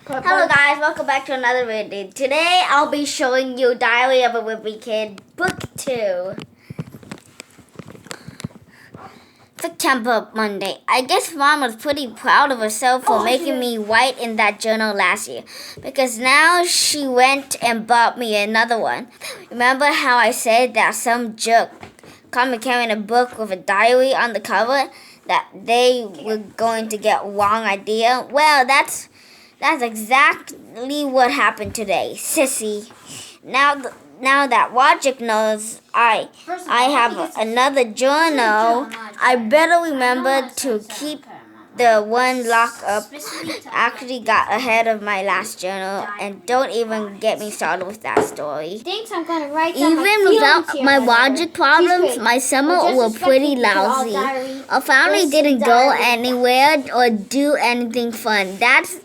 Hello guys, welcome back to another video. Today I'll be showing you Diary of a Wimpy Kid, Book 2. September, Monday. I guess Mom was pretty proud of herself for making me write in that journal last year. Because now she went and bought me another one. Remember how I said that some jerk caught me carrying a book with a diary on the cover? That they were going to get wrong idea? Well, that's exactly what happened today, sissy. Now that Logic knows I have another journal, I better remember to keep the one locked up. Actually got ahead of my last journal, and don't even get me started with that story. Even without my logic problems, my summer were pretty lousy. Our family didn't go anywhere or do anything fun. That's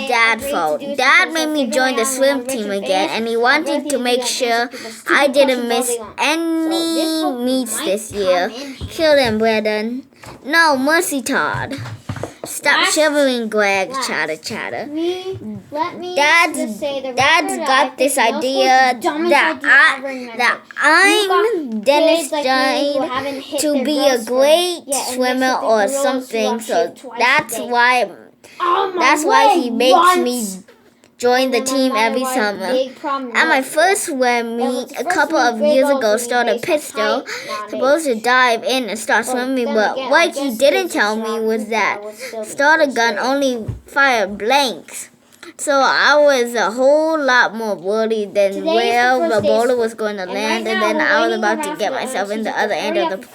Dad's fault. Dad made me join the swim team again, and he wanted to make sure I didn't miss any meets this year. Kill him, Brandon. No, mercy, Todd. Stop shivering, Greg. Chatter. Dad's got this idea that I'm destined to be a great swimmer or something. So that's why he makes me join the team every summer. At my first swim meet a couple of years ago, started pistol, supposed to dive in and start swimming, but what he didn't tell me was that starter gun only fired blanks. So I was a whole lot more worried than where the boulder was going to land, and then I was about to get myself in the other end of the...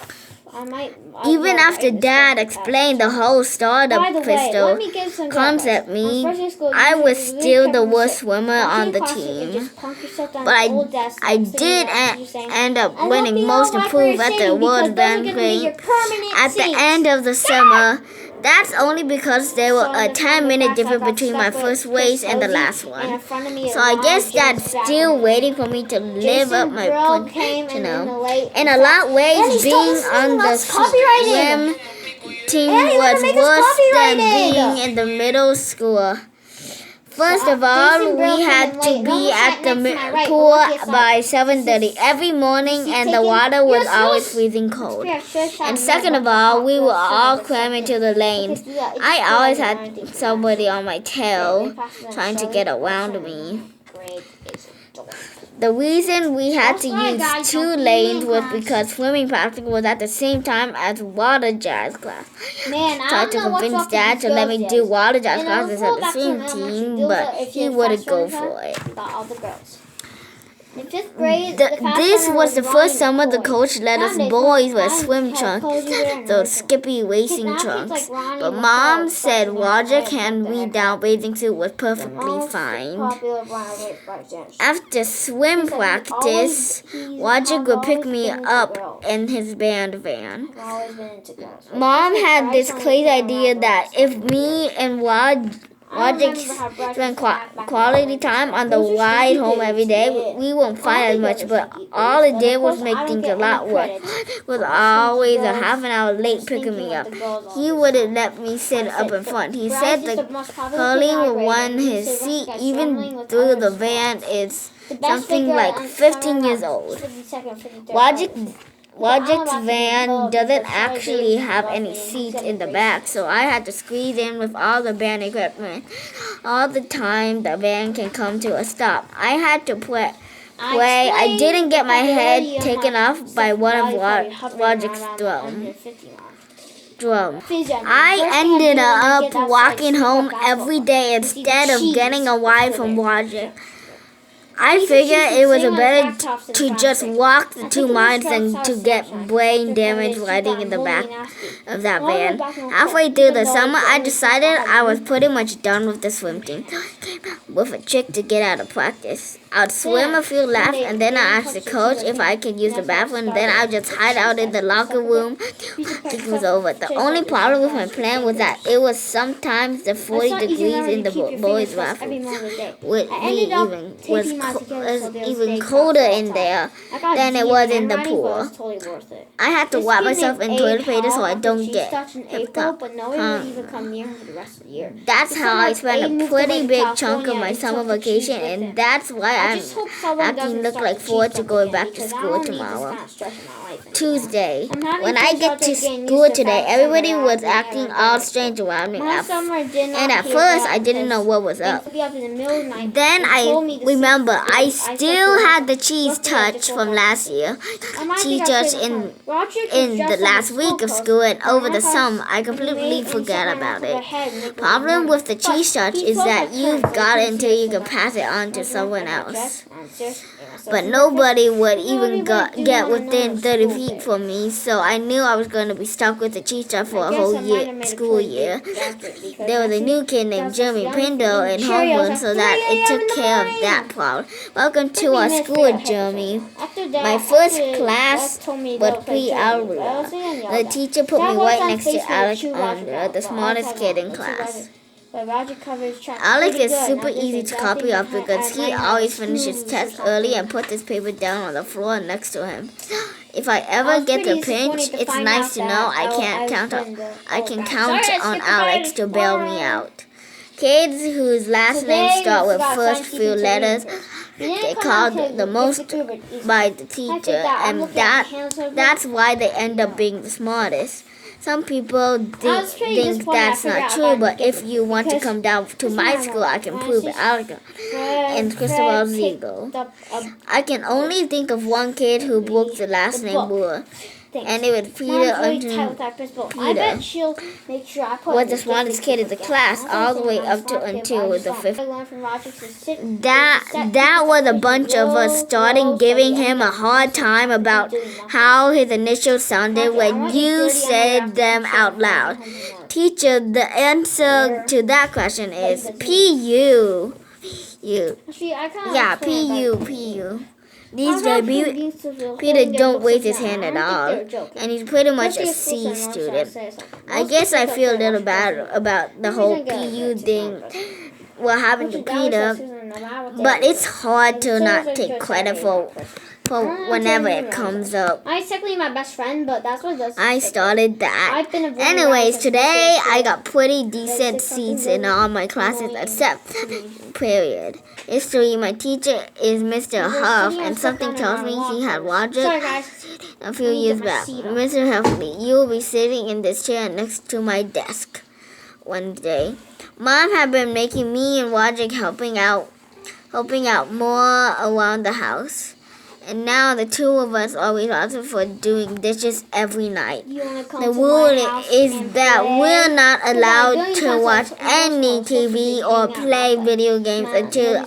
Even after Dad explained the whole startup pistol concept me, I was still the worst swimmer on the team. But I did end up winning most improved at the World Banquet at the end of the summer. That's only because there were a 10-minute difference between my first race and the last one. So I guess Dad's still waiting for me to live up my potential. In a lot of ways, being on the swim team was worse than being in the middle school. First of all, we had to be at the pool by 7:30 every morning, and the water was always freezing cold. And second of all, we were all crammed into the lanes. I always had somebody on my tail trying to get around me. The reason we had to use 2 lanes was because swimming practice was at the same time as water jazz class. Tried to convince Dad to let me do water jazz classes at the swim team, but he wouldn't go for it. This was the first summer the coach let us boys wear swim trunks, those skippy racing trunks. But Mom said Roger can read down bathing suit was perfectly fine. After swim practice, Roger would pick me up in his band van. Mom had this crazy idea that if me and Roger spent quality time on the ride home every day, we won't fight as much, but all it did was make things a lot worse. He was always a half an hour late picking me up. He wouldn't let me sit up in front. He said the curly would run his seat even though the van is something like 15 years old. Logic's van doesn't actually have any seats in the back, so I had to squeeze in with all the band equipment. All the time the van can come to a stop. I had to pray I didn't get my head taken off by one of Logic's drums. I ended up walking home every day instead of getting a ride from Logic. I figured it was better to just walk the 2 miles than to get brain damage riding in the back of that van. Halfway through the summer, I decided I was pretty much done with the swim team. With a trick to get out of practice. I'd swim a few laps, and then I asked the coach if I could use the bathroom, then I'd just hide out in the locker room till it was over. The only problem with my plan was that it was sometimes the 40 degrees in the boys' bathroom. With me even was even colder in there than it was in the pool. I had to wrap myself in toilet paper so I don't get hipped up. That's how I spent a pretty big chunk of my summer vacation, and that's why I'm acting look forward to going back to school tomorrow. Tuesday. When I get to school today, everybody was acting all strange around me. And at first, I didn't know what was up. Then I remember I still had the cheese touch from last year. Cheese touch in the last week of school, and over the summer, I completely forgot about it. Problem with the cheese touch is that you've got it until you can pass it on to someone else. But nobody would even get within 30 feet from me, so I knew I was going to be stuck with the cheese touch for a whole school year. There was a new kid named Jeremy Pindo in Homewood, so that it took care of that problem. Welcome to our school, Jeremy. My first class was pre-algebra. The teacher put me right next to Alexander, the smartest kid in class. Alex is super easy to copy off because he always finishes tests early and puts his paper down on the floor next to him. If I ever get the pinch, it's nice to know I can count on Alex to bail me out. Kids whose last names start with first few letters get called the most by the teacher, and that's why they end up being the smartest. Some people think that's not true, but if you want to come down to my school, I can prove it. Alex and Christopher Ziegel. I can only think of one kid who broke the last name Moore. And it was Peter Peter was the smartest kid in the class all the way up to until the 5th. That was a bunch of us starting giving him a hard time about how his initials sounded when you said them out loud. Teacher, the answer to that question is P-U. Yeah, P-U. These days, Peter don't raise his hand at all, and he's pretty much a C student. I guess I feel a little bad about the whole PU thing, what happened to Peter, but it's hard to not take credit for whenever it comes up. It's technically my best friend, but that's what does. I started that. Anyways, today I got pretty decent seats in all my classes except period. History, my teacher is Mr. Huff, and something tells me he had logic a few years back. Mr. Huffley, you will be sitting in this chair next to my desk one day. Mom had been making me and Logic helping out more around the house. And now the two of us are responsible for doing dishes every night. The rule is that we're not allowed to watch any TV or play video games until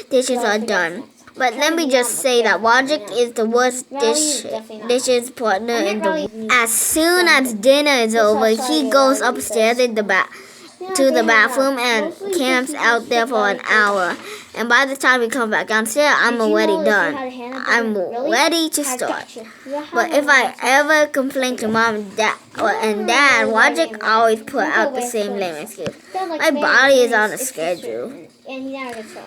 dishes are done. But let me just say that Logic is the worst dishes partner in the world. As soon as dinner is over, he goes upstairs to the bathroom and camps out there for an hour. And by the time we come back downstairs, I'm already done. I'm ready to start. But if I ever complain to Mom and Dad, Logic always put out the same lame excuse. My body is on a schedule.